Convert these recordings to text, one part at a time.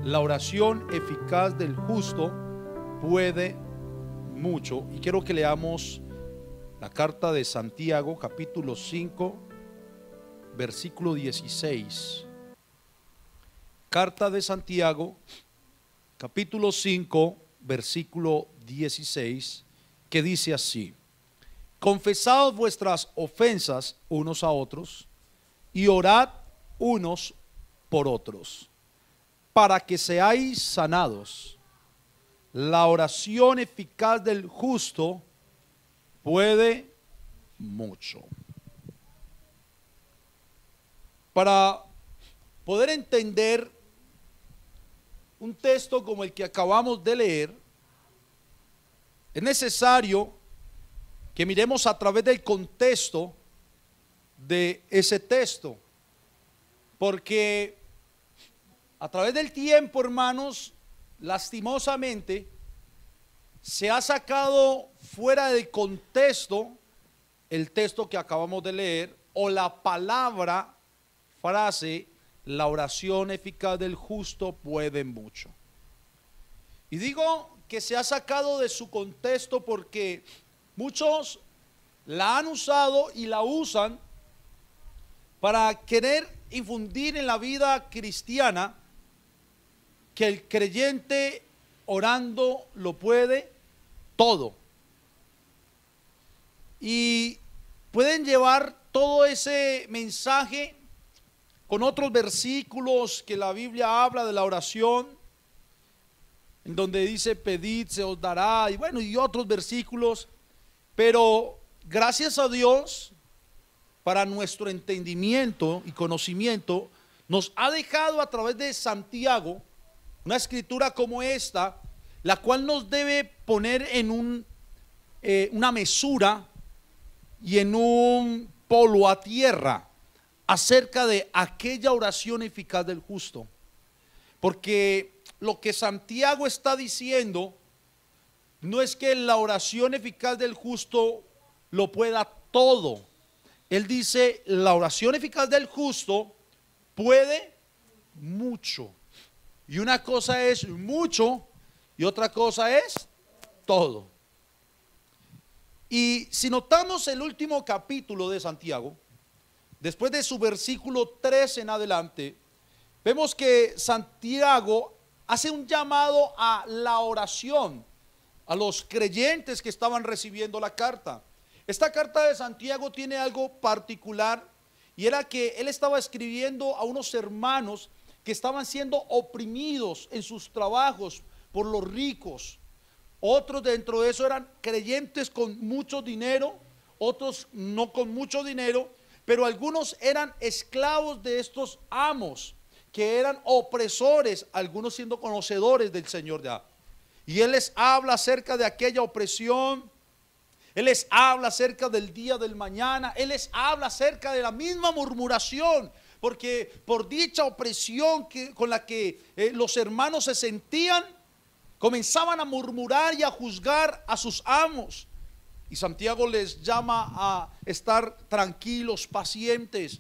La oración eficaz del justo puede mucho. Y quiero que leamos la carta de Santiago, capítulo 5, versículo 16. Carta de Santiago, capítulo 5, versículo 16, que dice así: confesad vuestras ofensas unos a otros y orad unos por otros, para que seáis sanados. La oración eficaz del justo puede mucho. Para poder entender un texto como el que acabamos de leer, es necesario que miremos a través del contexto de ese texto, porque a través del tiempo, hermanos, lastimosamente se ha sacado fuera del contexto el texto que acabamos de leer, o la palabra, frase, la oración eficaz del justo puede mucho. Y digo que se ha sacado de su contexto porque muchos la han usado y la usan para querer infundir en la vida cristiana que el creyente orando lo puede todo. Y pueden llevar todo ese mensaje con otros versículos que la Biblia habla de la oración, en donde dice pedid, se os dará, y bueno, y otros versículos. Pero gracias a Dios, para nuestro entendimiento y conocimiento, nos ha dejado a través de Santiago una escritura como esta, la cual nos debe poner en una mesura y en un polo a tierra acerca de aquella oración eficaz del justo. Porque lo que Santiago está diciendo no es que la oración eficaz del justo lo pueda todo. Él dice, la oración eficaz del justo puede mucho. Y una cosa es mucho y otra cosa es todo. Y si notamos el último capítulo de Santiago, después de su versículo 3 en adelante, vemos que Santiago hace un llamado a la oración a los creyentes que estaban recibiendo la carta. Esta carta de Santiago tiene algo particular, y era que él estaba escribiendo a unos hermanos que estaban siendo oprimidos en sus trabajos por los ricos. Otros dentro de eso eran creyentes con mucho dinero, otros no con mucho dinero, pero algunos eran esclavos de estos amos que eran opresores, algunos siendo conocedores del Señor ya. Y él les habla acerca de aquella opresión. Él les habla acerca del día del mañana. Él les habla acerca de la misma murmuración, porque por dicha opresión con la que los hermanos se sentían, comenzaban a murmurar y a juzgar a sus amos. Y Santiago les llama a estar tranquilos, pacientes,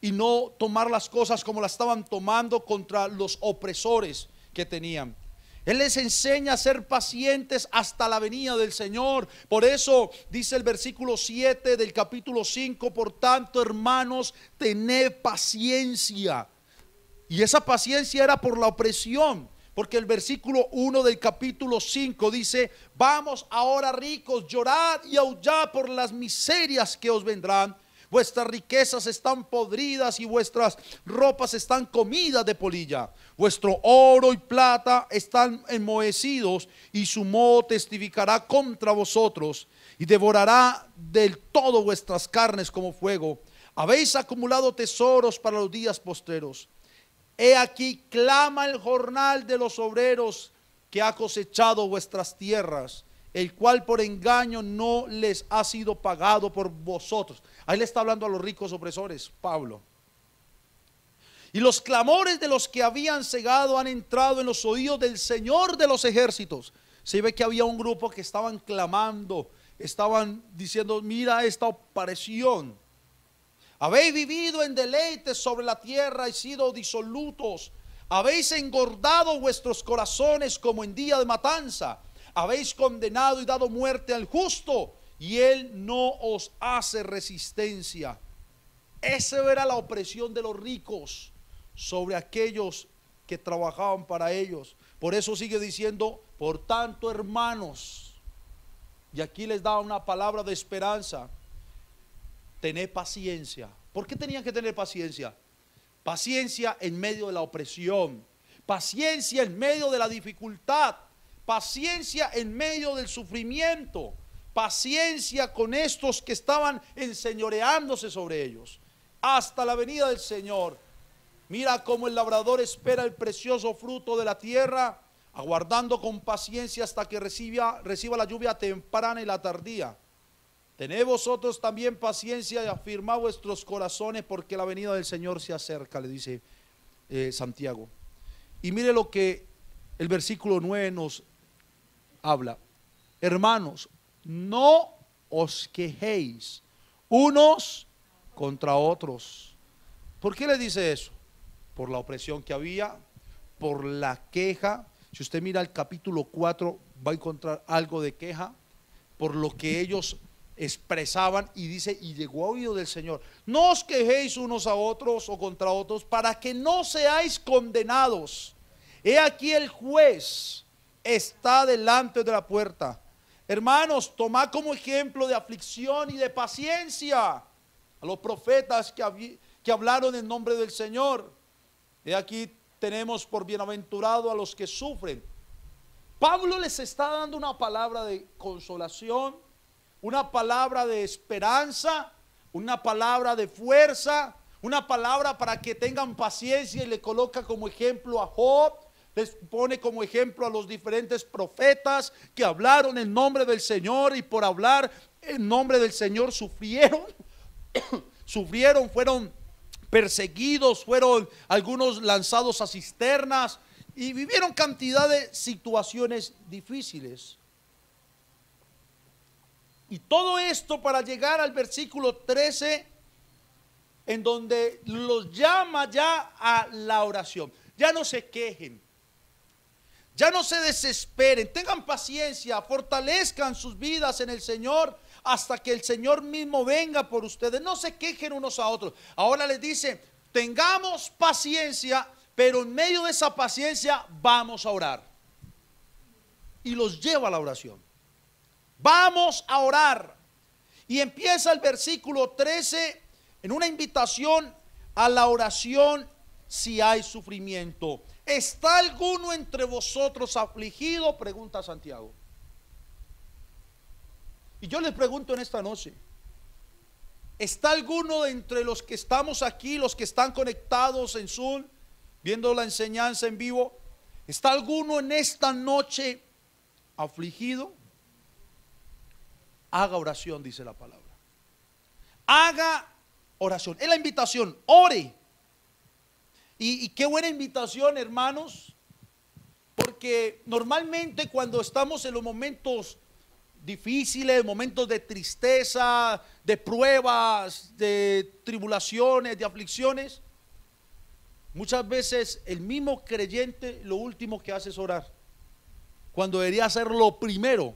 y no tomar las cosas como las estaban tomando contra los opresores que tenían. Él les enseña a ser pacientes hasta la venida del Señor. Por eso dice el versículo 7 del capítulo 5, por tanto, hermanos, tened paciencia. Y esa paciencia era por la opresión, porque el versículo 1 del capítulo 5 dice: vamos ahora, ricos, llorad y aullad por las miserias que os vendrán. Vuestras riquezas están podridas y vuestras ropas están comidas de polilla. Vuestro oro y plata están enmohecidos, y su moho testificará contra vosotros y devorará del todo vuestras carnes como fuego. Habéis acumulado tesoros para los días postreros. He aquí clama el jornal de los obreros que ha cosechado vuestras tierras, el cual por engaño no les ha sido pagado por vosotros. Ahí le está hablando a los ricos opresores, Pablo. Y los clamores de los que habían cegado han entrado en los oídos del Señor de los ejércitos. Se ve que había un grupo que estaban clamando, estaban diciendo: mira esta opresión. Habéis vivido en deleites sobre la tierra y sido disolutos. Habéis engordado vuestros corazones como en día de matanza. Habéis condenado y dado muerte al justo, y él no os hace resistencia. Esa era la opresión de los ricos sobre aquellos que trabajaban para ellos. Por eso sigue diciendo, por tanto, hermanos, y aquí les da una palabra de esperanza, tened paciencia. ¿Por qué tenían que tener paciencia? Paciencia en medio de la opresión, paciencia en medio de la dificultad, paciencia en medio del sufrimiento, paciencia con estos que estaban enseñoreándose sobre ellos, hasta la venida del Señor. Mira cómo el labrador espera el precioso fruto de la tierra, aguardando con paciencia hasta que reciba la lluvia temprana y la tardía. Tened vosotros también paciencia y afirmad vuestros corazones, porque la venida del Señor se acerca, le dice Santiago. Y mire lo que el versículo 9 nos habla. Hermanos, no os quejéis unos contra otros. ¿Por qué le dice eso? Por la opresión que había, por la queja. Si usted mira el capítulo 4, va a encontrar algo de queja, por lo que ellos expresaban, y dice, y llegó a oído del Señor, no os quejéis unos a otros o contra otros, para que no seáis condenados. He aquí el juez está delante de la puerta. Hermanos, tomad como ejemplo de aflicción y de paciencia a los profetas que hablaron en nombre del Señor. He aquí tenemos por bienaventurado a los que sufren. Pablo les está dando una palabra de consolación, una palabra de esperanza, una palabra de fuerza, una palabra para que tengan paciencia, y le coloca como ejemplo a Job, les pone como ejemplo a los diferentes profetas que hablaron en nombre del Señor, y por hablar en nombre del Señor sufrieron, fueron perseguidos, fueron algunos lanzados a cisternas y vivieron cantidad de situaciones difíciles. Y todo esto para llegar al versículo 13, en donde los llama ya a la oración. Ya no se quejen, ya no se desesperen, tengan paciencia, fortalezcan sus vidas en el Señor hasta que el Señor mismo venga por ustedes. No se quejen unos a otros. Ahora les dice, tengamos paciencia, pero en medio de esa paciencia vamos a orar. Y los lleva a la oración. Vamos a orar. Y empieza el versículo 13 en una invitación a la oración si hay sufrimiento. ¿Está alguno entre vosotros afligido?, pregunta Santiago. Y yo les pregunto en esta noche, ¿está alguno entre los que estamos aquí, los que están conectados en Zoom, viendo la enseñanza en vivo, está alguno en esta noche afligido? Haga oración, dice la palabra. Haga oración. Es la invitación, ore. Y qué buena invitación, hermanos, porque normalmente cuando estamos en los momentos difíciles, momentos de tristeza, de pruebas, de tribulaciones, de aflicciones, muchas veces el mismo creyente lo último que hace es orar, cuando debería ser lo primero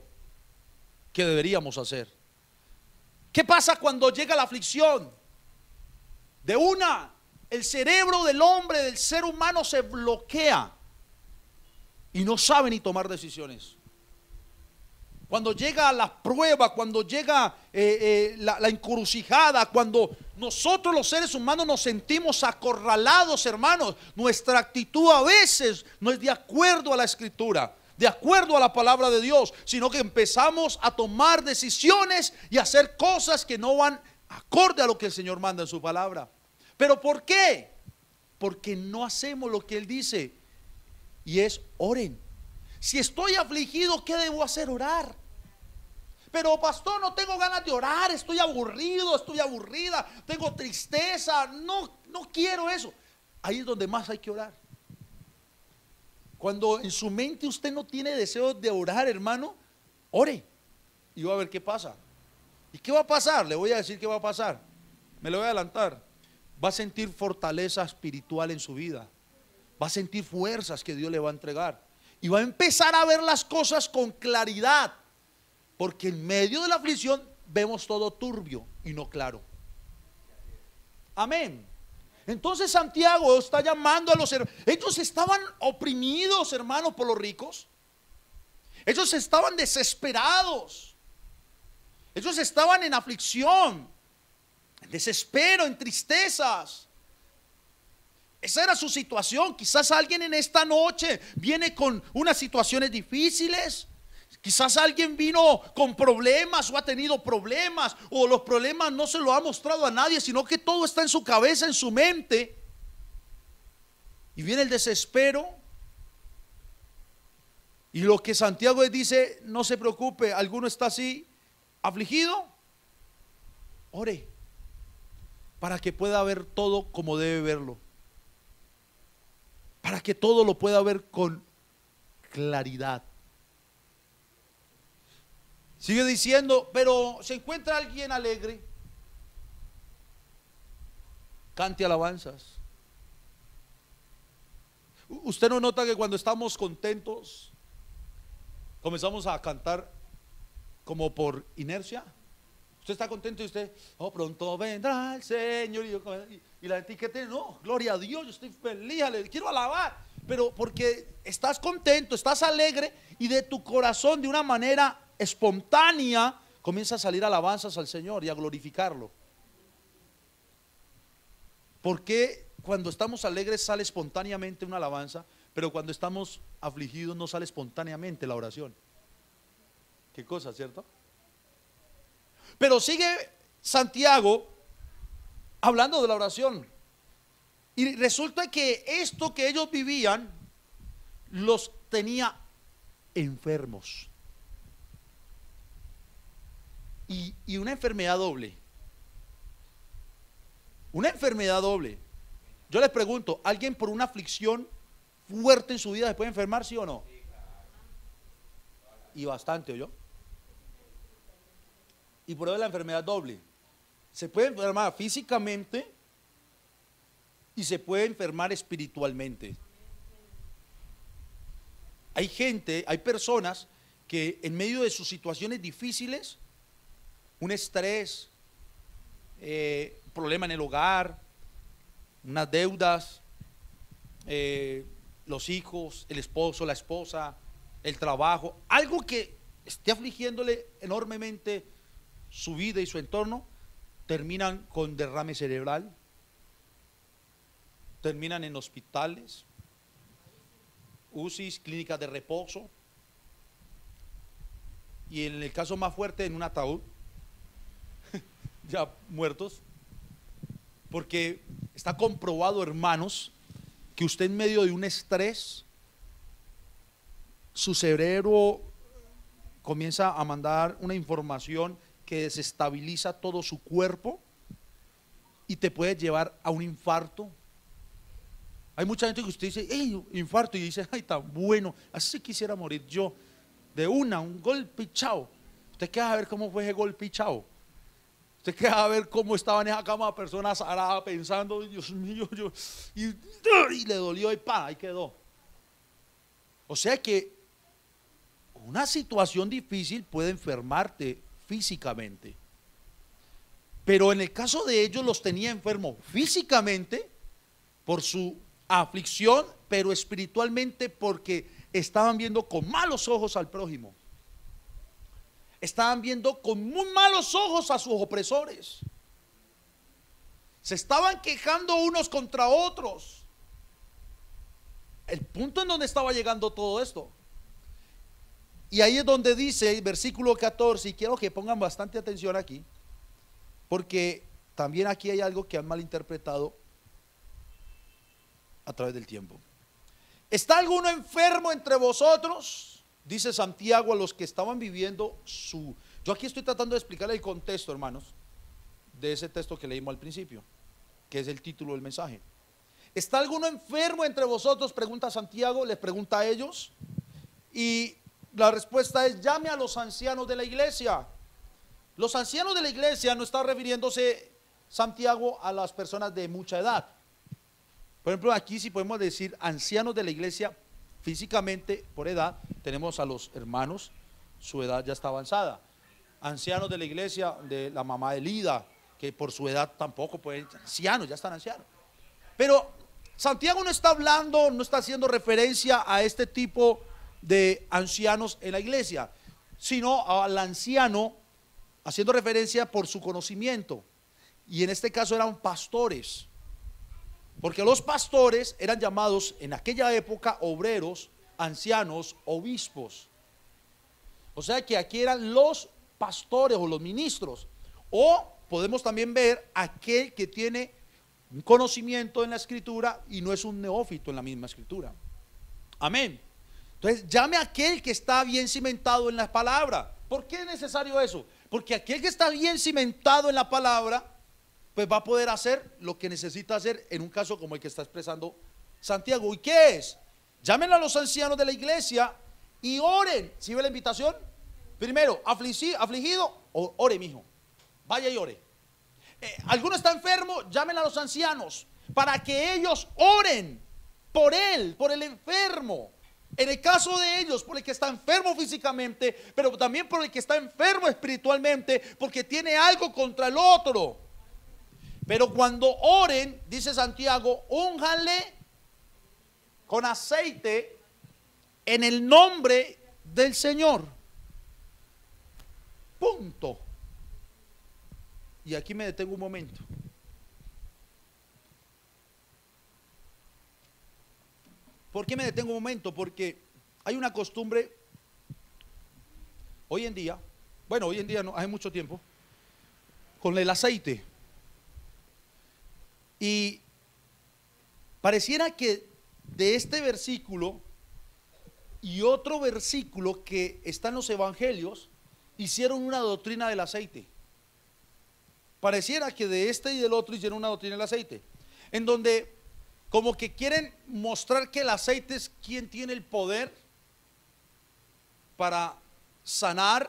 que deberíamos hacer. ¿Qué pasa cuando llega la aflicción? De una, el cerebro del hombre, del ser humano, se bloquea y no sabe ni tomar decisiones. Cuando llega la prueba, cuando llega la encrucijada, cuando nosotros los seres humanos nos sentimos acorralados, hermanos, nuestra actitud a veces no es de acuerdo a la Escritura, de acuerdo a la palabra de Dios, sino que empezamos a tomar decisiones y a hacer cosas que no van acorde a lo que el Señor manda en su palabra. ¿Pero por qué? Porque no hacemos lo que Él dice, y es oren. Si estoy afligido, ¿qué debo hacer? Orar. Pero pastor, no tengo ganas de orar, estoy aburrido, estoy aburrida, tengo tristeza, no quiero eso. Ahí es donde más hay que orar. Cuando en su mente usted no tiene deseo de orar, hermano, ore y va a ver qué pasa. ¿Y qué va a pasar? Le voy a decir qué va a pasar. Me lo voy a adelantar. Va a sentir fortaleza espiritual en su vida. va a sentir fuerzas que Dios le va a entregar y va a empezar a ver las cosas con claridad, porque en medio de la aflicción vemos todo turbio y no claro. Amén. Entonces Santiago está llamando a los hermanos. Ellos estaban oprimidos, hermanos, por los ricos. Ellos estaban desesperados. Ellos estaban en aflicción, en desespero, en tristezas. Esa era su situación. Quizás alguien en esta noche viene con unas situaciones difíciles. Quizás alguien vino con problemas o ha tenido problemas, o los problemas no se lo ha mostrado a nadie, sino que todo está en su cabeza, en su mente. Y viene el desespero. Y lo que Santiago dice: no se preocupe, alguno está así, afligido, ore para que pueda ver todo como debe verlo, para que todo lo pueda ver con claridad. Sigue diciendo: pero se encuentra alguien alegre, cante alabanzas. ¿Usted no nota que cuando estamos contentos comenzamos a cantar como por inercia? Usted está contento y usted: oh, pronto vendrá el Señor. Y la etiqueta: no, gloria a Dios, yo estoy feliz, le quiero alabar. Pero porque estás contento, estás alegre, y de tu corazón, de una manera espontánea, comienza a salir alabanzas al Señor y a glorificarlo. Porque cuando estamos alegres sale espontáneamente una alabanza, pero cuando estamos afligidos no sale espontáneamente la oración. Qué cosa, ¿cierto? Pero sigue Santiago hablando de la oración, y resulta que esto que ellos vivían los tenía enfermos. Y una enfermedad doble. Una enfermedad doble. Yo les pregunto: ¿alguien por una aflicción fuerte en su vida se puede enfermar, sí o no? Y bastante, ¿oyó? Y por eso la enfermedad doble. Se puede enfermar físicamente y se puede enfermar espiritualmente. Hay gente, hay personas que en medio de sus situaciones difíciles, un estrés, problema en el hogar, unas deudas, los hijos, el esposo, la esposa, el trabajo, algo que esté afligiéndole enormemente su vida y su entorno, terminan con derrame cerebral, terminan en hospitales, UCIs, clínicas de reposo, y en el caso más fuerte, en un ataúd, ya muertos. Porque está comprobado, hermanos, que usted en medio de un estrés, su cerebro comienza a mandar una información que desestabiliza todo su cuerpo y te puede llevar a un infarto. Hay mucha gente que usted dice: hey, infarto, y dice: ay, tan bueno, así quisiera morir yo. De un golpe y chao. Usted queda a ver cómo fue ese golpe y chao. Usted queda a ver cómo estaba en esa cama persona zarada pensando: Dios mío, y le dolió y pa, ahí quedó. O sea que una situación difícil puede enfermarte físicamente, pero en el caso de ellos los tenía enfermos físicamente por su aflicción, pero espiritualmente porque estaban viendo con malos ojos al prójimo. Estaban viendo con muy malos ojos a sus opresores. Se estaban quejando unos contra otros. El punto en donde estaba llegando todo esto. Y ahí es donde dice el versículo 14, y quiero que pongan bastante atención aquí, porque también aquí hay algo que han malinterpretado a través del tiempo. ¿Está alguno enfermo entre vosotros? Dice Santiago a los que estaban viviendo su... Yo aquí estoy tratando de explicar el contexto, hermanos, de ese texto que leímos al principio, que es el título del mensaje. ¿Está alguno enfermo entre vosotros? Pregunta Santiago, les pregunta a ellos. Y la respuesta es: llame a los ancianos de la iglesia. Los ancianos de la iglesia no está refiriéndose Santiago a las personas de mucha edad. Por ejemplo, aquí sí podemos decir ancianos de la iglesia físicamente por edad. Tenemos a los hermanos, su edad ya está avanzada. Ancianos de la iglesia, de la mamá de Lida, que por su edad tampoco pueden, ancianos, ya están ancianos. Pero Santiago no está hablando, no está haciendo referencia a este tipo de ancianos en la iglesia, sino al anciano haciendo referencia por su conocimiento. Y en este caso eran pastores, porque los pastores eran llamados en aquella época obreros, ancianos, obispos. O sea que aquí eran los pastores o los ministros. O podemos también ver aquel que tiene un conocimiento en la escritura y no es un neófito en la misma escritura. Amén. Entonces llame a aquel que está bien cimentado en la palabra. ¿Por qué es necesario eso? Porque aquel que está bien cimentado en la palabra, pues va a poder hacer lo que necesita hacer en un caso como el que está expresando Santiago. ¿Y qué es? Llamen a los ancianos de la iglesia y oren. ¿Sí ve la invitación? Primero, afligido, ore, mijo. Vaya y ore. Alguno está enfermo, llamen a los ancianos para que ellos oren por él, por el enfermo. En el caso de ellos, por el que está enfermo físicamente, pero también por el que está enfermo espiritualmente, porque tiene algo contra el otro. Pero cuando oren, dice Santiago, únjanle con aceite en el nombre del Señor. Punto. Y aquí me detengo un momento. ¿Por qué me detengo un momento? Porque hay una costumbre hoy en día, bueno, hoy en día no, hace mucho tiempo, con el aceite. Y pareciera que de este versículo y otro versículo que está en los evangelios, hicieron una doctrina del aceite. Pareciera que de este y del otro hicieron una doctrina del aceite, en donde como que quieren mostrar que el aceite es quien tiene el poder para sanar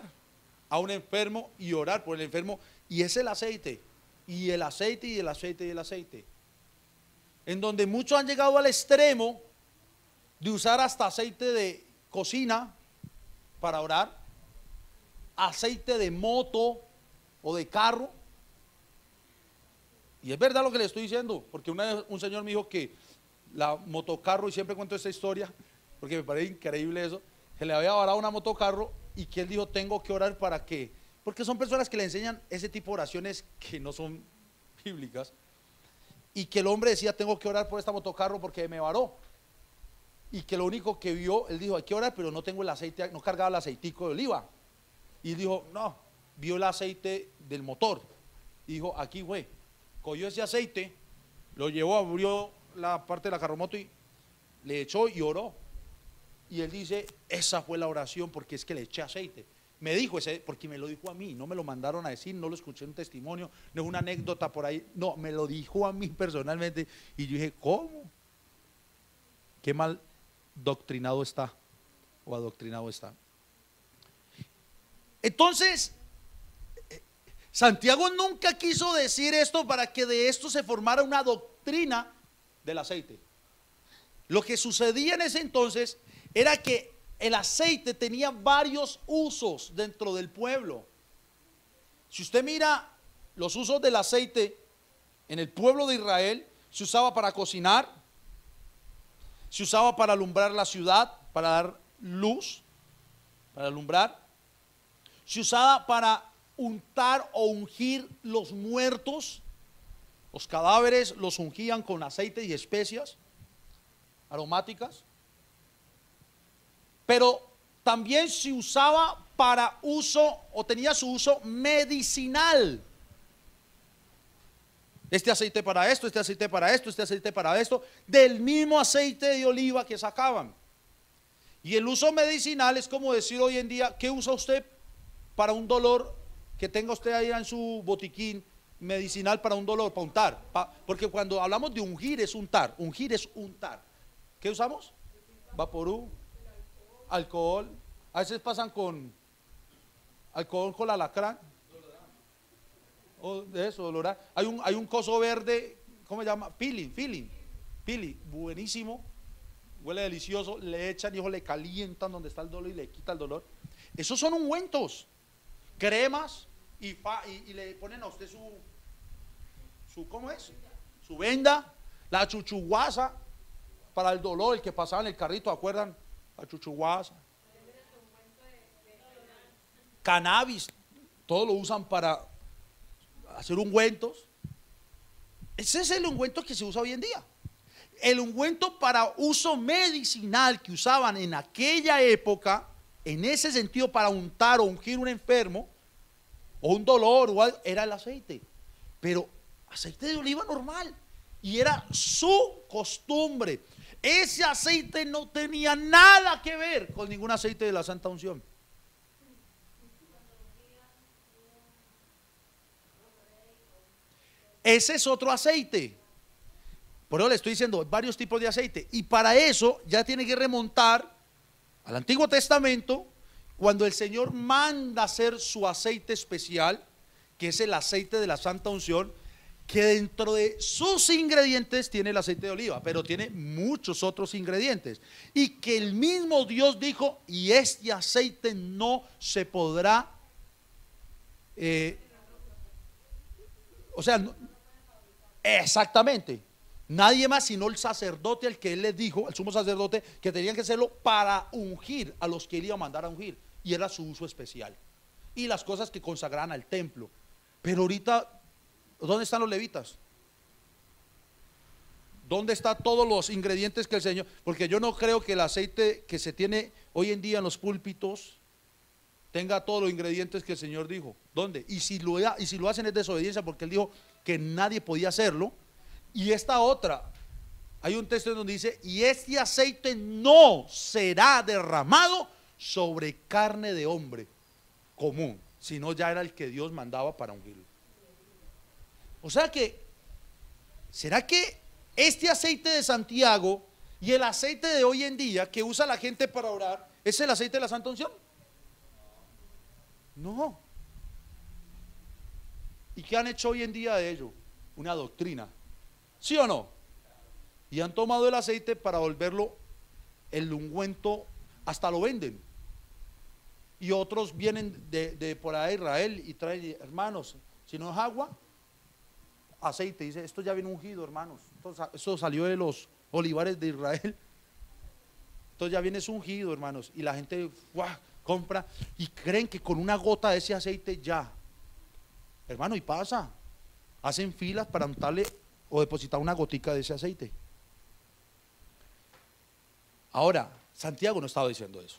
a un enfermo y orar por el enfermo, y es el aceite, y el aceite, y el aceite, y el aceite. En donde muchos han llegado al extremo de usar hasta aceite de cocina para orar, aceite de moto o de carro. Y es verdad lo que le estoy diciendo, porque una vez un señor me dijo que la motocarro, y siempre cuento esta historia porque me parece increíble eso, que le había varado una motocarro y que él dijo, tengo que orar para qué, porque son personas que le enseñan ese tipo de oraciones que no son bíblicas, y que el hombre decía, tengo que orar por esta motocarro porque me varó, y que lo único que vio, él dijo, hay que orar, pero no tengo el aceite, no cargaba el aceitico de oliva, y él dijo, no, vio el aceite del motor, y dijo, aquí fue. Cogió ese aceite, lo llevó, abrió la parte de la carromoto y le echó y oró. Y él dice, esa fue la oración porque es que le eché aceite. Me dijo ese, porque me lo dijo a mí, no me lo mandaron a decir, no lo escuché en un testimonio, no es una anécdota por ahí, no, me lo dijo a mí personalmente. Y yo dije, ¿cómo? Qué mal doctrinado está o adoctrinado está. Entonces, Santiago nunca quiso decir esto para que de esto se formara una doctrina del aceite. Lo que sucedía en ese entonces era que el aceite tenía varios usos dentro del pueblo. Si usted mira los usos del aceite en el pueblo de Israel, se usaba para cocinar, se usaba para alumbrar la ciudad, para dar luz, para alumbrar, se usaba para untar o ungir los muertos, los cadáveres los ungían con aceite y especias aromáticas, pero también se usaba para uso o tenía su uso medicinal. Este aceite para esto, este aceite para esto, este aceite para esto, del mismo aceite de oliva que sacaban. Y el uso medicinal es como decir hoy en día, ¿qué usa usted para un dolor que tenga usted ahí en su botiquín medicinal para un dolor, para untar? Porque cuando hablamos de ungir es untar, ungir es untar. ¿Qué usamos? Vaporú, alcohol, a veces pasan con alcohol con alacrán, o de eso, dolor. Hay un coso verde, ¿cómo se llama? Feeling. Pili, buenísimo, huele delicioso, le echan, hijo, le calientan donde está el dolor y le quita el dolor. Esos son ungüentos, cremas y le ponen a usted su ¿cómo es? Su venda, la chuchuguasa para el dolor, el que pasaba en el carrito, ¿acuerdan? La chuchuguasa. Cannabis, todo lo usan para hacer ungüentos. Ese es el ungüento que se usa hoy en día. El ungüento para uso medicinal que usaban en aquella época, en ese sentido, para untar o ungir un enfermo o un dolor o algo, era el aceite, pero aceite de oliva normal, y era su costumbre. Ese aceite no tenía nada que ver con ningún aceite de la Santa Unción. Ese es otro aceite. Por eso le estoy diciendo varios tipos de aceite. Y para eso ya tiene que remontar al Antiguo Testamento, cuando el Señor manda hacer su aceite especial, que es el aceite de la Santa Unción, que dentro de sus ingredientes tiene el aceite de oliva, pero tiene muchos otros ingredientes. Y que el mismo Dios dijo, y este aceite no se podrá, o sea, exactamente. Nadie más sino el sacerdote, al que él les dijo, el sumo sacerdote, que tenían que hacerlo para ungir a los que él iba a mandar a ungir. Y era su uso especial. Y las cosas que consagraban al templo. Pero ahorita, ¿dónde están los levitas? ¿Dónde están todos los ingredientes que el Señor? Porque yo no creo que el aceite que se tiene hoy en día en los púlpitos tenga todos los ingredientes que el Señor dijo. ¿Dónde? Y si lo hacen es desobediencia, porque él dijo que nadie podía hacerlo. Y esta otra, hay un texto en donde dice, y este aceite no será derramado sobre carne de hombre común, sino ya era el que Dios mandaba para ungirlo. O sea que, ¿será que este aceite de Santiago y el aceite de hoy en día que usa la gente para orar es el aceite de la Santa Unción? No. ¿Y qué han hecho hoy en día de ello? Una doctrina. ¿Sí o no? Y han tomado el aceite para volverlo el ungüento, hasta lo venden. Y otros vienen de por ahí Israel y traen, hermanos, si no es agua, aceite. Dice, esto ya viene ungido, hermanos. Esto salió de los olivares de Israel. Entonces ya viene ungido, hermanos. Y la gente compra y creen que con una gota de ese aceite ya. Hermano, y pasa. Hacen filas para untarle o depositar una gotica de ese aceite. Ahora, Santiago no estaba diciendo eso.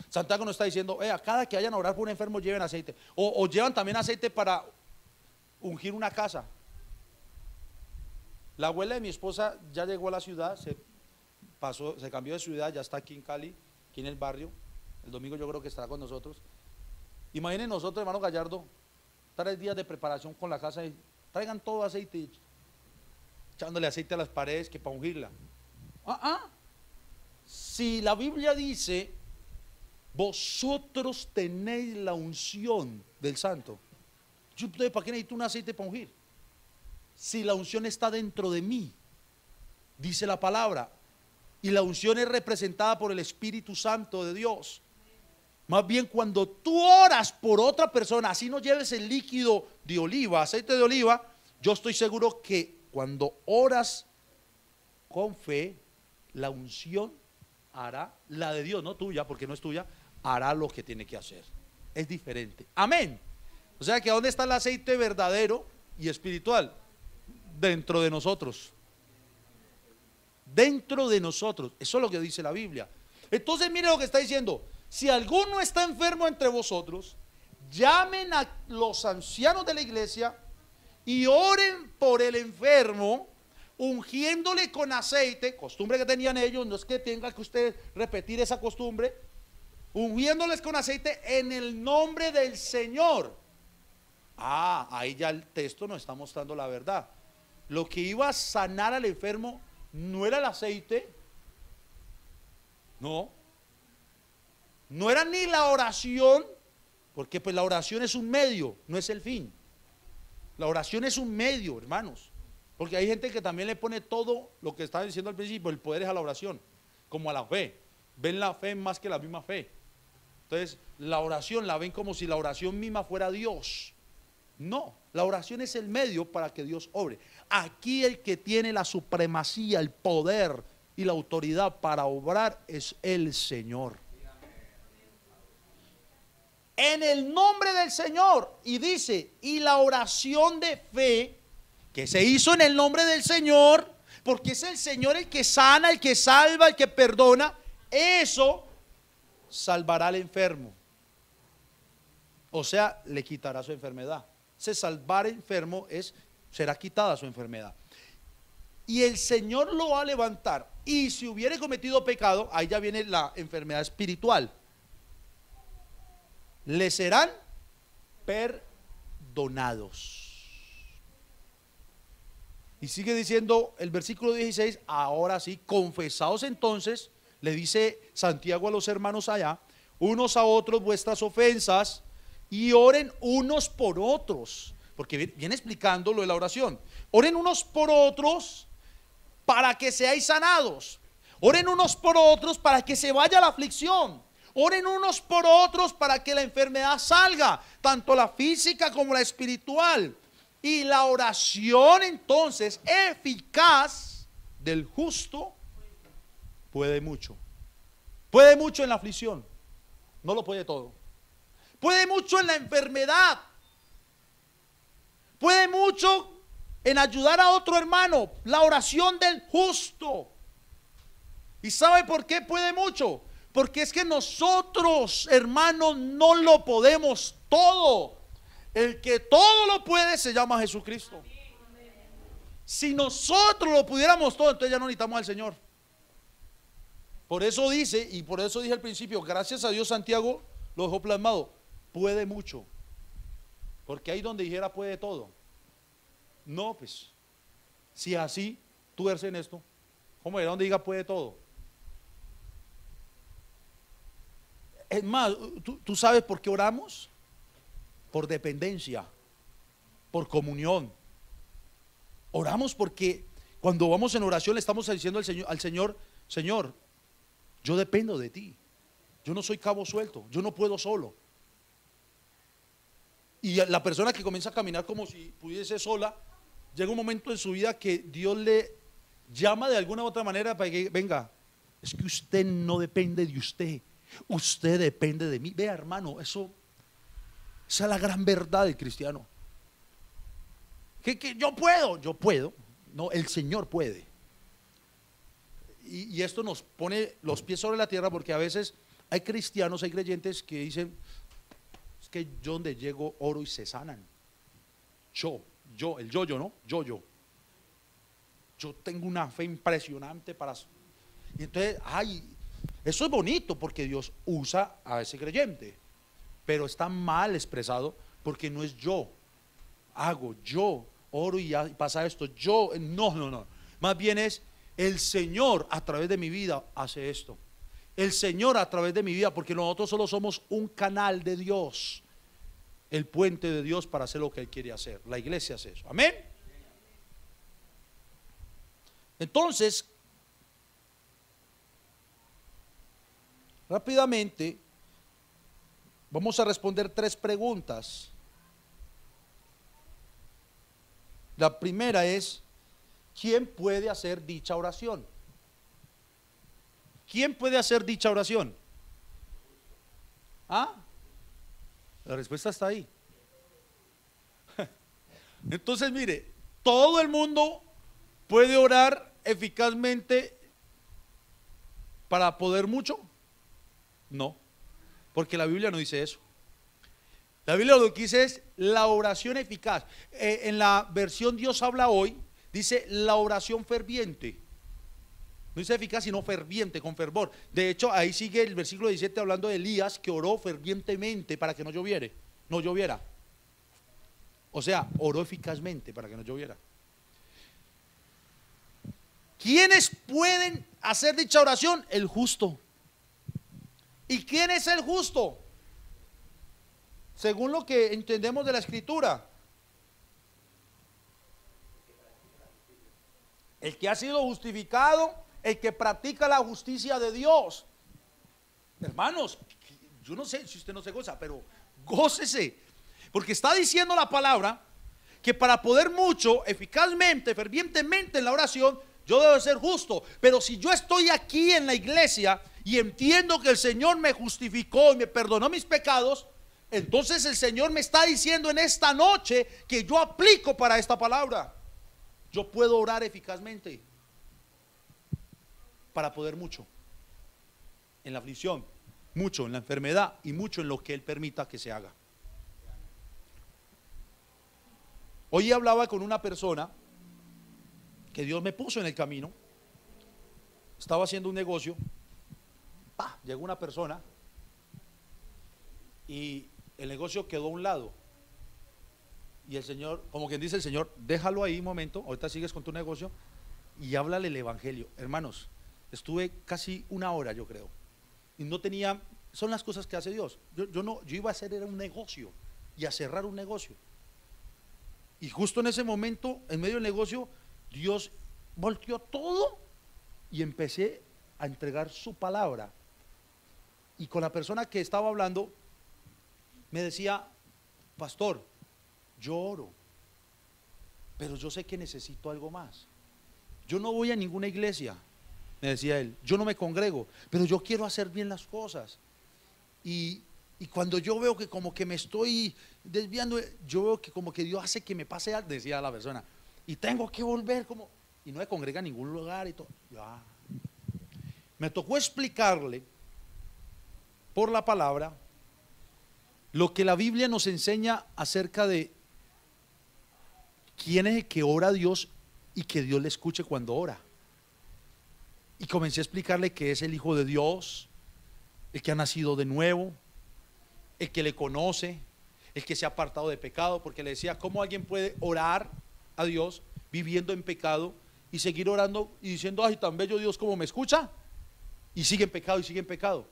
Santiago no está diciendo, a cada que vayan a orar por un enfermo lleven aceite. O llevan también aceite para ungir una casa. La abuela de mi esposa ya llegó a la ciudad, se cambió de ciudad, ya está aquí en Cali, aquí en el barrio. El domingo yo creo que estará con nosotros. Imaginen nosotros, hermano Gallardo, 3 días de preparación con la casa y traigan todo aceite, echándole aceite a las paredes que para ungirla. Si la Biblia dice, vosotros tenéis la unción del santo, yo, ¿para qué necesito un aceite para ungir? Si la unción está dentro de mí, dice la palabra, y la unción es representada por el Espíritu Santo de Dios. Más bien, cuando tú oras por otra persona, así no lleves el líquido de oliva, aceite de oliva, yo estoy seguro que cuando oras con fe, la unción hará, la de Dios, no tuya, porque no es tuya, hará lo que tiene que hacer. Es diferente. Amén. O sea que ¿dónde está el aceite verdadero y espiritual? Dentro de nosotros. Dentro de nosotros. Eso es lo que dice la Biblia. Entonces mire lo que está diciendo. Si alguno está enfermo entre vosotros, llamen a los ancianos de la iglesia y oren por el enfermo, ungiéndole con aceite, costumbre que tenían ellos, no es que tenga que usted repetir esa costumbre, ungiéndoles con aceite en el nombre del Señor. Ahí ya el texto nos está mostrando la verdad. Lo que iba a sanar al enfermo no era el aceite, no era ni la oración, porque pues la oración es un medio, no es el fin. La oración es un medio, hermanos, Porque hay gente que también le pone todo lo que estaba diciendo al principio, el poder es a la oración, como a la fe. Ven la fe más que la misma fe. Entonces, la oración la ven como si la oración misma fuera Dios. No, la oración es el medio para que Dios obre. Aquí el que tiene la supremacía, el poder y la autoridad para obrar es el Señor. En el nombre del Señor. Y dice, y la oración de fe que se hizo en el nombre del Señor, porque es el Señor el que sana, el que salva, el que perdona, eso salvará al enfermo. O sea, le quitará su enfermedad. Se salvar enfermo es, será quitada su enfermedad. Y el Señor lo va a levantar. Y si hubiere cometido pecado, ahí ya viene la enfermedad espiritual. Le serán perdonados. Y sigue diciendo el versículo 16, ahora sí, confesaos entonces, le dice Santiago a los hermanos allá, unos a otros vuestras ofensas y oren unos por otros, porque viene explicando lo de la oración. Oren unos por otros para que seáis sanados. Oren unos por otros para que se vaya la aflicción. Oren unos por otros para que la enfermedad salga, tanto la física como la espiritual. Y la oración entonces eficaz del justo puede mucho. Puede mucho en la aflicción, no lo puede todo. Puede mucho en la enfermedad. Puede mucho en ayudar a otro hermano. La oración del justo. ¿Y sabe por qué puede mucho? Porque es que nosotros, hermanos, no lo podemos todo. El que todo lo puede se llama Jesucristo. Si nosotros lo pudiéramos todo, entonces ya no necesitamos al Señor. Por eso dice, y por eso dije al principio, gracias a Dios Santiago lo dejó plasmado, puede mucho. Porque ahí donde dijera puede todo. No, pues, si así tuercen esto, ¿cómo era donde diga puede todo? Es más, ¿tú sabes por qué oramos? Por dependencia, por comunión. Oramos porque cuando vamos en oración le estamos diciendo al Señor, Señor, yo dependo de ti. Yo no soy cabo suelto, yo no puedo solo. Y la persona que comienza a caminar como si pudiese sola, llega un momento en su vida que Dios le llama de alguna u otra manera para que venga. Es que usted no depende de usted, usted depende de mí. Vea, hermano, esa es la gran verdad del cristiano. Que yo puedo. No, el Señor puede. Y esto nos pone los pies sobre la tierra, porque a veces hay cristianos, hay creyentes que dicen, es que yo donde llego oro y se sanan. El yo, ¿no? Yo tengo una fe impresionante para... Y entonces, eso es bonito porque Dios usa a ese creyente, pero está mal expresado porque no es yo oro y ya pasa esto, no, más bien es el Señor a través de mi vida hace esto, el Señor a través de mi vida, porque nosotros solo somos un canal de Dios, el puente de Dios para hacer lo que Él quiere hacer. La iglesia hace eso, amén. Entonces, rápidamente vamos a responder 3 preguntas. La primera es, ¿quién puede hacer dicha oración? ¿Quién puede hacer dicha oración? La respuesta está ahí. Entonces, mire, ¿todo el mundo puede orar eficazmente para poder mucho? No, porque la Biblia no dice eso. La Biblia lo que dice es la oración eficaz. En la versión Dios habla hoy, dice la oración ferviente. No dice eficaz, sino ferviente, con fervor. De hecho, ahí sigue el versículo 17 hablando de Elías, que oró fervientemente para que no lloviera. O sea, oró eficazmente para que no lloviera. ¿Quiénes pueden hacer dicha oración? El justo. ¿Y quién es el justo? Según lo que entendemos de la Escritura, El que ha sido justificado, el que practica la justicia de Dios. Hermanos, yo no sé si usted no se goza, pero gócese, porque está diciendo la palabra que para poder mucho, eficazmente, fervientemente en la oración, yo debo ser justo. Pero si yo estoy aquí en la iglesia y entiendo que el Señor me justificó y me perdonó mis pecados, entonces el Señor me está diciendo en esta noche que yo aplico para esta palabra. Yo puedo orar eficazmente para poder mucho en la aflicción, mucho en la enfermedad y mucho en lo que Él permita que se haga. Hoy hablaba con una persona que Dios me puso en el camino. Estaba haciendo un negocio. Llegó una persona y el negocio quedó a un lado. Y el Señor, como quien dice el Señor, déjalo ahí un momento, ahorita sigues con tu negocio y háblale el evangelio. Hermanos, estuve casi una hora, yo creo, y no tenía, son las cosas que hace Dios. Yo iba a hacer era un negocio y a cerrar un negocio. Y justo en ese momento, en medio del negocio, Dios volteó todo y empecé a entregar su palabra. Y con la persona que estaba hablando, me decía: pastor, yo oro, pero yo sé que necesito algo más. Yo no voy a ninguna iglesia, me decía él, yo no me congrego, pero yo quiero hacer bien las cosas. Y cuando yo veo que como que me estoy desviando, yo veo que como que Dios hace que me pase algo, decía la persona, y tengo que volver como, y no me congrega en ningún lugar y todo. Me tocó explicarle por la palabra lo que la Biblia nos enseña acerca de quién es el que ora a Dios y que Dios le escuche cuando ora. Y comencé a explicarle que es el Hijo de Dios, el que ha nacido de nuevo, el que le conoce, el que se ha apartado de pecado, porque le decía: ¿cómo alguien puede orar a Dios viviendo en pecado y seguir orando y diciendo: ay, tan bello Dios como me escucha? Y sigue en pecado y sigue en pecado.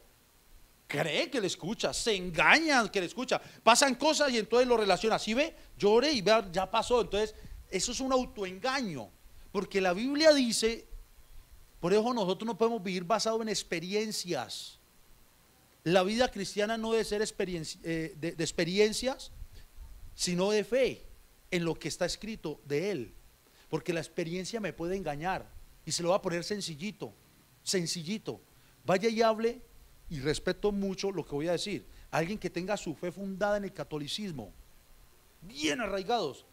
Cree que le escucha, se engaña que le escucha, pasan cosas y entonces lo relaciona. Si ve, llore y vea, ya pasó. Entonces eso es un autoengaño, porque la Biblia dice, por eso nosotros no podemos vivir basado en experiencias. La vida cristiana no debe ser de experiencias, sino de fe en lo que está escrito de Él, porque la experiencia me puede engañar. Y se lo va a poner sencillito, sencillito. Vaya y hable, y respeto mucho lo que voy a decir, alguien que tenga su fe fundada en el catolicismo, bien arraigados.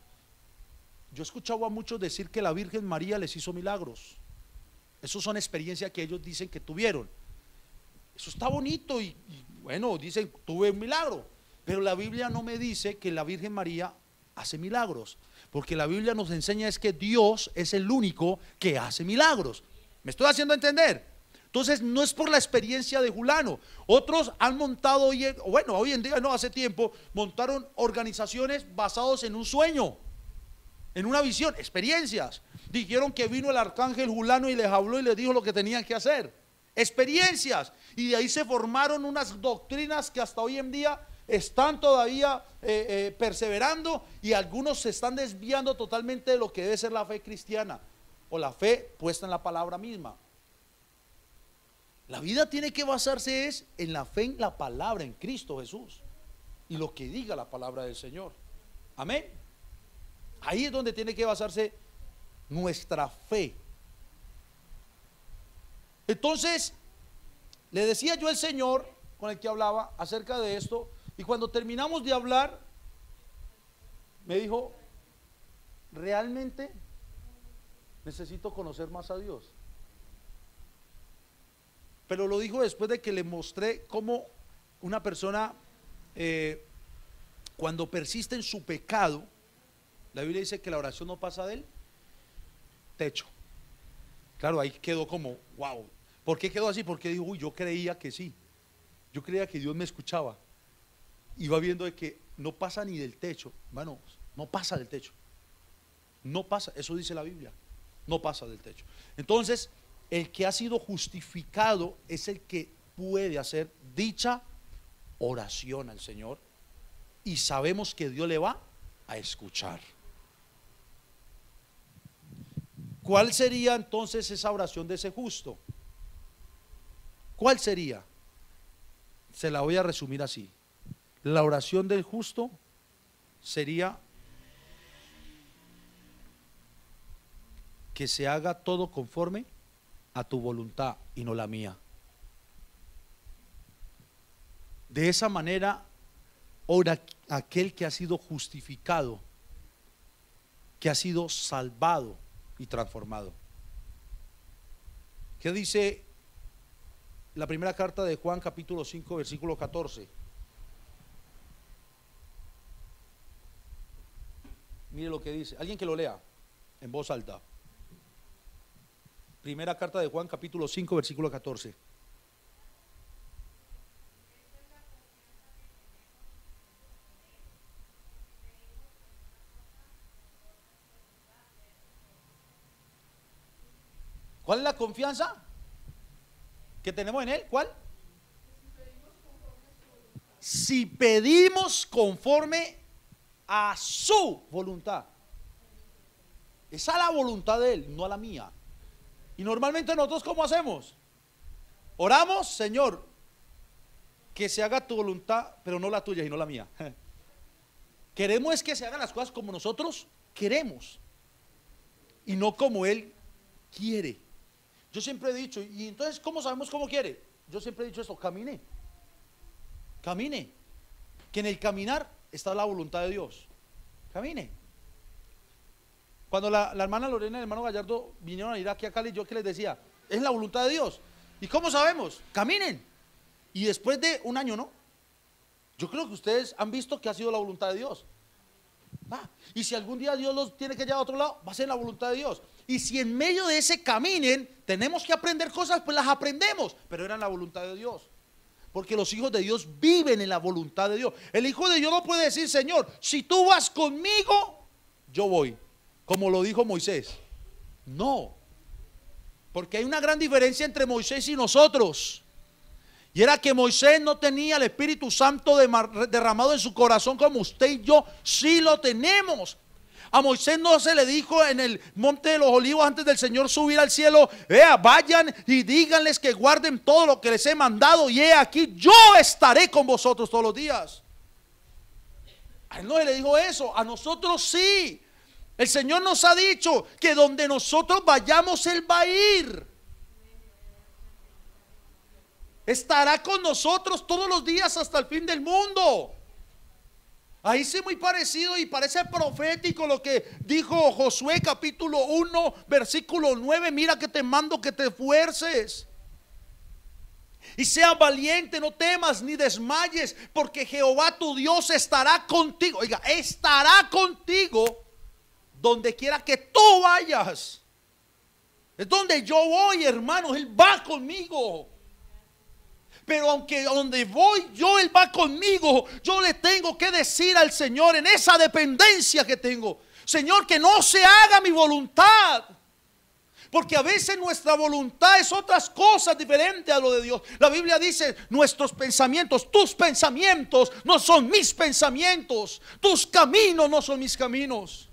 Yo he escuchado a muchos decir que la Virgen María les hizo milagros. Esos son experiencias que ellos dicen que tuvieron. Eso está bonito y bueno, dicen tuve un milagro, pero la Biblia no me dice que la Virgen María hace milagros, porque la Biblia nos enseña es que Dios es el único que hace milagros. ¿Me estoy haciendo entender? Entonces no es por la experiencia de Julano. Otros han montado hoy en día no, hace tiempo montaron organizaciones basados en un sueño, en una visión, experiencias. Dijeron que vino el arcángel Julano y les habló y les dijo lo que tenían que hacer. Experiencias. Y de ahí se formaron unas doctrinas que hasta hoy en día están todavía perseverando, y algunos se están desviando totalmente de lo que debe ser la fe cristiana o la fe puesta en la palabra misma. La vida tiene que basarse es en la fe en la palabra, en Cristo Jesús y lo que diga la palabra del Señor. Amén. Ahí es donde tiene que basarse nuestra fe. Entonces le decía yo al Señor con el que hablaba acerca de esto, y cuando terminamos de hablar me dijo: realmente necesito conocer más a Dios. Pero lo dijo después de que le mostré cómo una persona cuando persiste en su pecado, la Biblia dice que la oración no pasa del techo. Claro, ahí quedó como wow. ¿Por qué quedó así? Porque dijo: uy, yo creía que sí, yo creía que Dios me escuchaba. Y va viendo de que no pasa ni del techo. Hermanos, no pasa del techo. No pasa, eso dice la Biblia. No pasa del techo. Entonces el que ha sido justificado es el que puede hacer dicha oración al Señor, y sabemos que Dios le va a escuchar. ¿Cuál sería entonces esa oración de ese justo? ¿Cuál sería? Se la voy a resumir así. La oración del justo sería: que se haga todo conforme a tu voluntad y no la mía. De esa manera ora aquel que ha sido justificado, que ha sido salvado y transformado. ¿Qué dice la primera carta de Juan, capítulo 5, versículo 14? Mire lo que dice. Alguien que lo lea en voz alta. Primera carta de Juan, capítulo 5, versículo 14. ¿Cuál es la confianza que tenemos en Él? ¿Cuál? Si pedimos conforme a su voluntad. Esa es la voluntad de Él, no a la mía. Y normalmente nosotros, ¿cómo hacemos? Oramos: Señor, que se haga tu voluntad, pero no la tuya y no la mía. Queremos es que se hagan las cosas como nosotros queremos y no como Él quiere. Yo siempre he dicho, y entonces, ¿cómo sabemos cómo quiere? Yo siempre he dicho esto: camine, camine, que en el caminar está la voluntad de Dios. Camine. Cuando la hermana Lorena y el hermano Gallardo vinieron a ir aquí a Cali, yo que les decía, es la voluntad de Dios. ¿Y cómo sabemos? Caminen. Y después de un año, ¿no? Yo creo que ustedes han visto que ha sido la voluntad de Dios. Y si algún día Dios los tiene que llevar a otro lado, va a ser la voluntad de Dios. Y si en medio de ese caminen tenemos que aprender cosas, pues las aprendemos, pero eran la voluntad de Dios. Porque los hijos de Dios viven en la voluntad de Dios. El hijo de Dios no puede decir: Señor, si tú vas conmigo, yo voy, como lo dijo Moisés. No, porque hay una gran diferencia entre Moisés y nosotros. Y era que Moisés no tenía el Espíritu Santo derramado en su corazón como usted y yo sí lo tenemos. A Moisés no se le dijo en el monte de los olivos, antes del Señor subir al cielo: vayan y díganles que guarden todo lo que les he mandado, y he aquí, yo estaré con vosotros todos los días. A él no se le dijo eso, a nosotros sí. El Señor nos ha dicho que donde nosotros vayamos, Él va a ir. Estará con nosotros todos los días hasta el fin del mundo. Ahí sí, muy parecido y parece profético lo que dijo Josué capítulo 1 versículo 9: mira que te mando que te esfuerces y seas valiente, no temas ni desmayes, porque Jehová tu Dios estará contigo. Oiga, estará contigo donde quiera que tú vayas. Es donde yo voy, hermanos, Él va conmigo. Pero aunque donde voy yo, Él va conmigo, yo le tengo que decir al Señor en esa dependencia que tengo: Señor, que no se haga mi voluntad. Porque a veces nuestra voluntad es otras cosas diferentes a lo de Dios. La Biblia dice: nuestros pensamientos, tus pensamientos no son mis pensamientos, tus caminos no son mis caminos.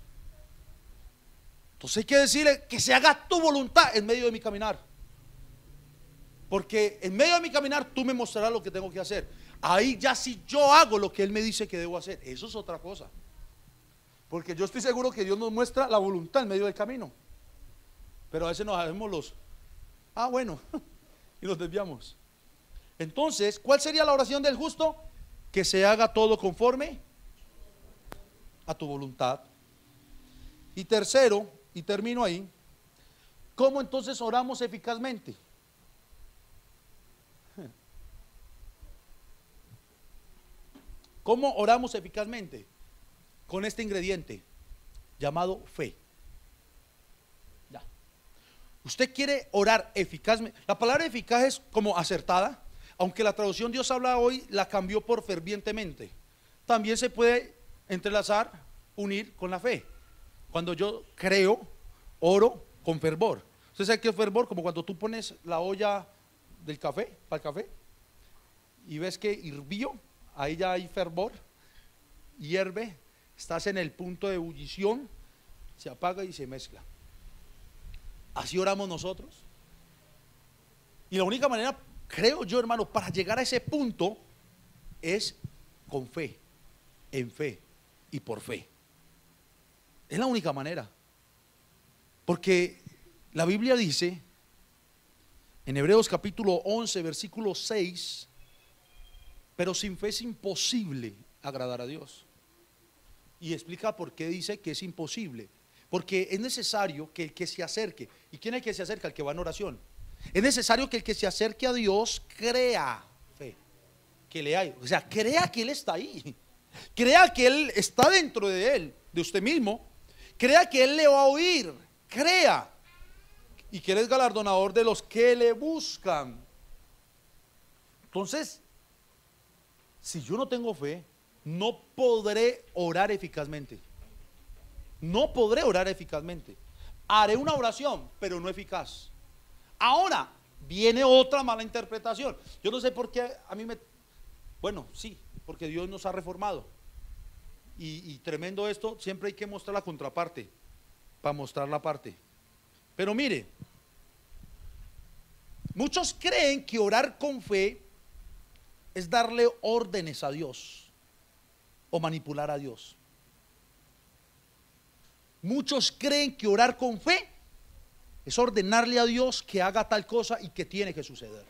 Entonces hay que decirle: que se haga tu voluntad en medio de mi caminar. Porque en medio de mi caminar tú me mostrarás lo que tengo que hacer. Ahí ya si yo hago lo que Él me dice que debo hacer, eso es otra cosa. Porque yo estoy seguro que Dios nos muestra la voluntad en medio del camino. Pero a veces nos hacemos los bueno, y nos desviamos. Entonces, ¿cuál sería la oración del justo? Que se haga todo conforme a tu voluntad. Y tercero, y termino ahí, ¿cómo entonces oramos eficazmente? ¿Cómo oramos eficazmente? Con este ingrediente llamado fe. Ya. Usted quiere orar eficazmente. La palabra eficaz es como acertada, aunque la traducción Dios habla hoy la cambió por fervientemente. También se puede entrelazar, unir con la fe. Cuando yo creo, oro con fervor. ¿Usted sabe qué es fervor? Como cuando tú pones la olla del café, para el café, y ves que hirvió. Ahí ya hay fervor, hierve, estás en el punto de ebullición, se apaga y se mezcla. Así oramos nosotros. Y la única manera, creo yo, hermano, para llegar a ese punto es con fe, en fe y por fe. Es la única manera. Porque la Biblia dice en Hebreos capítulo 11 versículo 6: pero sin fe es imposible agradar a Dios. Y explica por qué dice que es imposible. Porque es necesario que el que se acerque. ¿Y quién es el que se acerca? El que va en oración. Es necesario que el que se acerque a Dios crea fe, que le hay. O sea, crea que Él está ahí. Crea que Él está dentro de él, de usted mismo. Crea que Él le va a oír. Crea. Y que Él es galardonador de los que le buscan. Entonces, si yo no tengo fe, no podré orar eficazmente. No podré orar eficazmente. Haré una oración, pero no eficaz. Ahora, viene otra mala interpretación. Yo no sé por qué a mí me... Bueno, sí, porque Dios nos ha reformado. Y tremendo esto, siempre hay que mostrar la contraparte, para mostrar la parte. Pero mire, muchos creen que orar con fe es darle órdenes a Dios o manipular a Dios. Muchos creen que orar con fe es ordenarle a Dios que haga tal cosa y que tiene que suceder.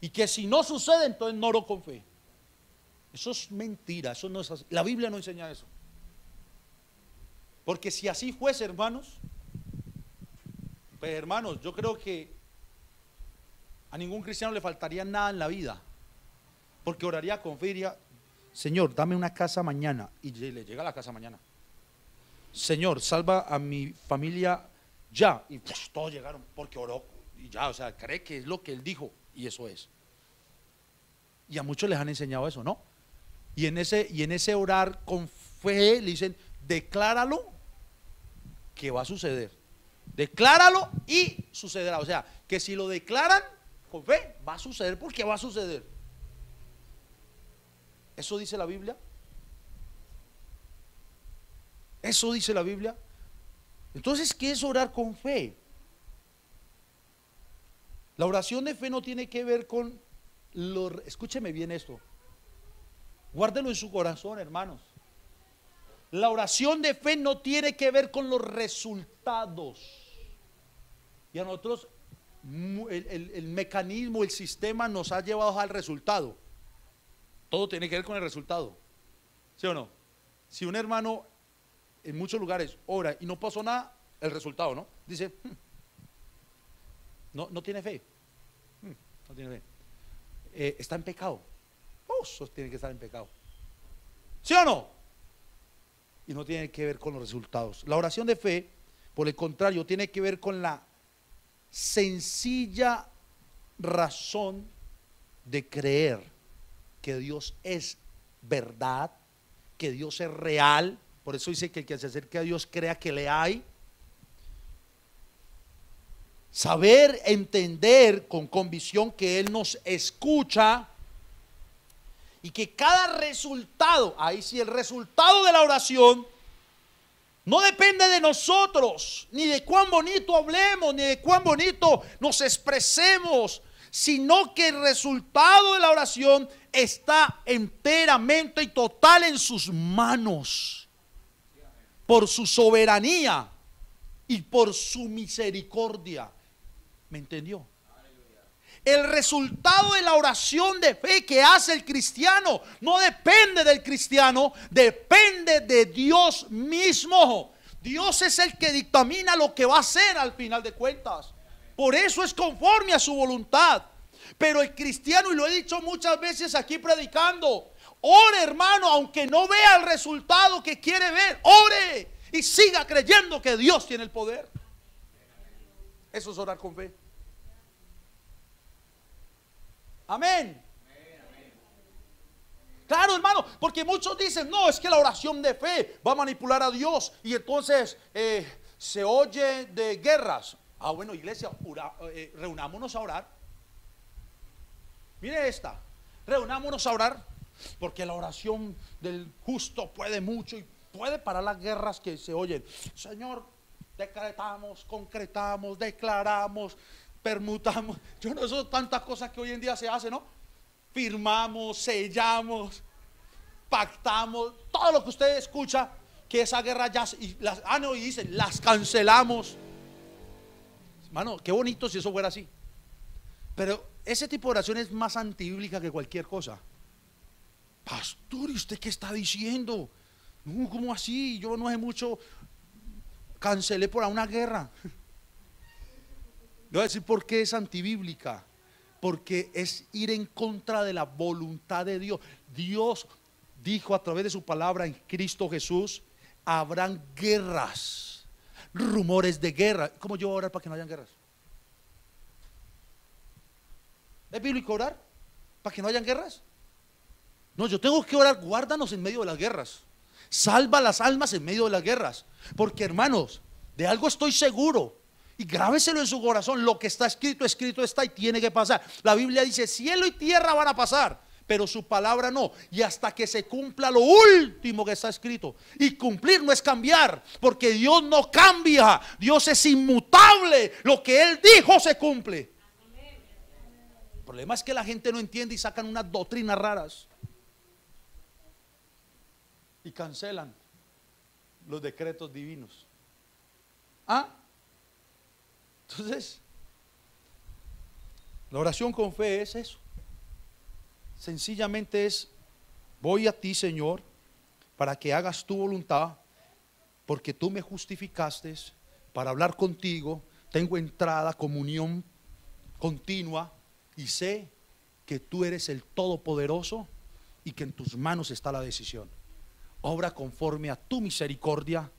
Y que si no sucede, entonces no oro con fe. Eso es mentira, eso no es así. La Biblia no enseña eso. Porque si así fuese, hermanos, pues hermanos, yo creo que a ningún cristiano le faltaría nada en la vida. Porque oraría con fe y diría: Señor, dame una casa mañana. Y le llega la casa mañana. Señor, salva a mi familia ya. Y pues todos llegaron porque oró. Y ya, o sea, cree que es lo que Él dijo. Y eso es. Y a muchos les han enseñado eso, ¿no? Y en ese orar con fe le dicen: decláralo que va a suceder. Decláralo y sucederá. O sea, que si lo declaran con fe, va a suceder porque va a suceder. ¿Eso dice la Biblia? ¿Eso dice la Biblia? Entonces, ¿qué es orar con fe? La oración de fe no tiene que ver con escúcheme bien esto. Guárdelo en su corazón, hermanos. La oración de fe no tiene que ver con los resultados. Y a nosotros el mecanismo, el sistema nos ha llevado al resultado. Todo tiene que ver con el resultado. ¿Sí o no? Si un hermano en muchos lugares ora y no pasó nada, el resultado, ¿no? Dice, no tiene fe. No tiene fe. Está en pecado. Eso tiene que estar en pecado. ¿Sí o no? Y no tiene que ver con los resultados. La oración de fe, por el contrario, tiene que ver con la sencilla razón de creer que Dios es verdad, que Dios es real. Por eso dice que el que se acerque a Dios crea que le hay. Saber, entender con convicción que Él nos escucha y que cada resultado, ahí sí, el resultado de la oración no depende de nosotros, ni de cuán bonito hablemos, ni de cuán bonito nos expresemos, sino que el resultado de la oración está enteramente y total en sus manos, por su soberanía y por su misericordia. ¿Me entendió? El resultado de la oración de fe que hace el cristiano no depende del cristiano, depende de Dios mismo. Dios es el que dictamina lo que va a hacer al final de cuentas. Por eso es conforme a su voluntad. Pero el cristiano, y lo he dicho muchas veces aquí predicando, ore, hermano, aunque no vea el resultado que quiere ver, ore y siga creyendo que Dios tiene el poder. Eso es orar con fe. Amén. Claro, hermano, porque muchos dicen: no, es que la oración de fe va a manipular a Dios y entonces se oye de guerras. Ah, bueno, iglesia, reunámonos a orar. Mire esta, reunámonos a orar, porque la oración del justo puede mucho y puede parar las guerras que se oyen. Señor, decretamos, concretamos, declaramos, permutamos. Yo no sé tantas cosas que hoy en día se hacen, ¿no? Firmamos, sellamos, pactamos, todo lo que usted escucha, que esa guerra ya, no, y dicen, las cancelamos. Hermano, qué bonito si eso fuera así. Pero ese tipo de oración es más antibíblica que cualquier cosa. Pastor, ¿y usted qué está diciendo? No, ¿cómo así? Yo no hace mucho cancelé por una guerra. Le voy a decir por qué es antibíblica. Porque es ir en contra de la voluntad de Dios. Dios dijo a través de su palabra en Cristo Jesús: habrán guerras, rumores de guerra. ¿Cómo yo voy a orar para que no hayan guerras? ¿Es bíblico orar para que no hayan guerras? No, yo tengo que orar, guárdanos en medio de las guerras, salva las almas en medio de las guerras. Porque, hermanos, de algo estoy seguro, y grábeselo en su corazón: lo que está escrito, escrito está y tiene que pasar. La Biblia dice: cielo y tierra van a pasar, pero su palabra no. Y hasta que se cumpla lo último que está escrito. Y cumplir no es cambiar, porque Dios no cambia. Dios es inmutable. Lo que Él dijo se cumple. El problema es que la gente no entiende y sacan unas doctrinas raras y cancelan los decretos divinos. Entonces, la oración con fe es eso. Sencillamente es: voy a ti, Señor, para que hagas tu voluntad, porque tú me justificaste para hablar contigo. Tengo entrada, comunión continua, y sé que tú eres el Todopoderoso y que en tus manos está la decisión. Obra conforme a tu misericordia.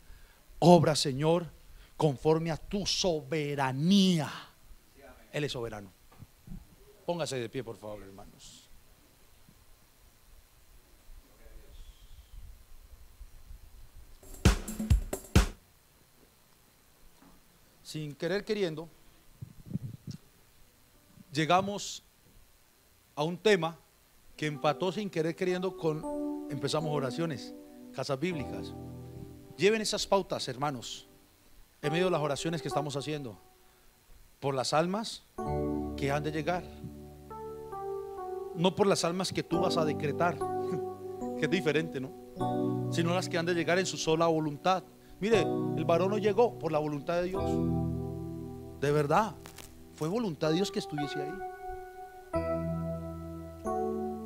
Obra, Señor, conforme a tu soberanía. Él es soberano. Póngase de pie, por favor, hermanos. Sin querer queriendo, llegamos a un tema que empató sin querer queriendo con, empezamos oraciones, casas bíblicas. Lleven esas pautas, hermanos, en medio de las oraciones que estamos haciendo, por las almas que han de llegar, no por las almas que tú vas a decretar, que es diferente, ¿no? Sino las que han de llegar en su sola voluntad. Mire, el varón no llegó por la voluntad de Dios. De verdad, fue voluntad de Dios que estuviese ahí.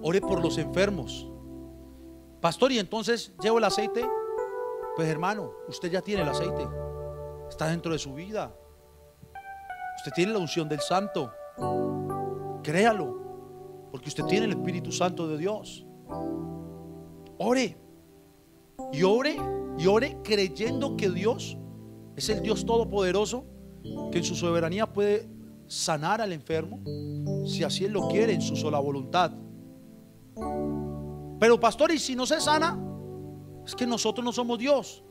Ore por los enfermos. Pastor, y entonces llevo el aceite. Pues, hermano, usted ya tiene el aceite. Está dentro de su vida. Usted tiene la unción del Santo. Créalo, porque usted tiene el Espíritu Santo de Dios. Ore. Y ore, y ore creyendo que Dios es el Dios todopoderoso, que en su soberanía puede sanar al enfermo, si así Él lo quiere, en su sola voluntad. Pero, pastor, ¿y si no se sana? Es que nosotros no somos Dios.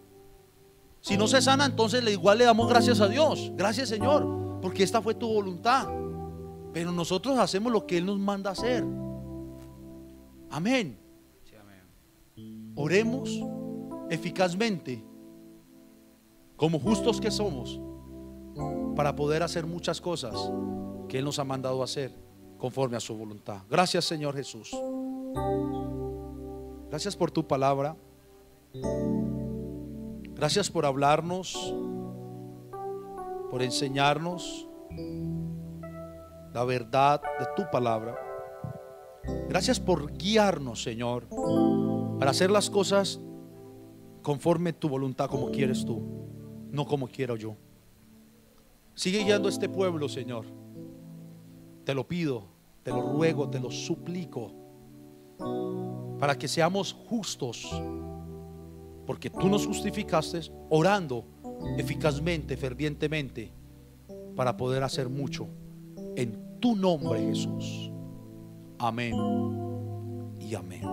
Si no se sana, entonces igual le damos gracias a Dios. Gracias, Señor, porque esta fue tu voluntad. Pero nosotros hacemos lo que Él nos manda hacer. Amén. Sí, amén. Oremos eficazmente, como justos que somos, para poder hacer muchas cosas que Él nos ha mandado a hacer conforme a su voluntad. Gracias, Señor Jesús. Gracias por tu palabra. Gracias por hablarnos, por enseñarnos la verdad de tu palabra. Gracias por guiarnos, Señor, para hacer las cosas conforme tu voluntad, como quieres tú, no como quiero yo. Sigue guiando a este pueblo, Señor. Te lo pido, te lo ruego, te lo suplico, para que seamos justos, porque tú nos justificaste orando eficazmente, fervientemente, para poder hacer mucho en tu nombre, Jesús. Amén y amén.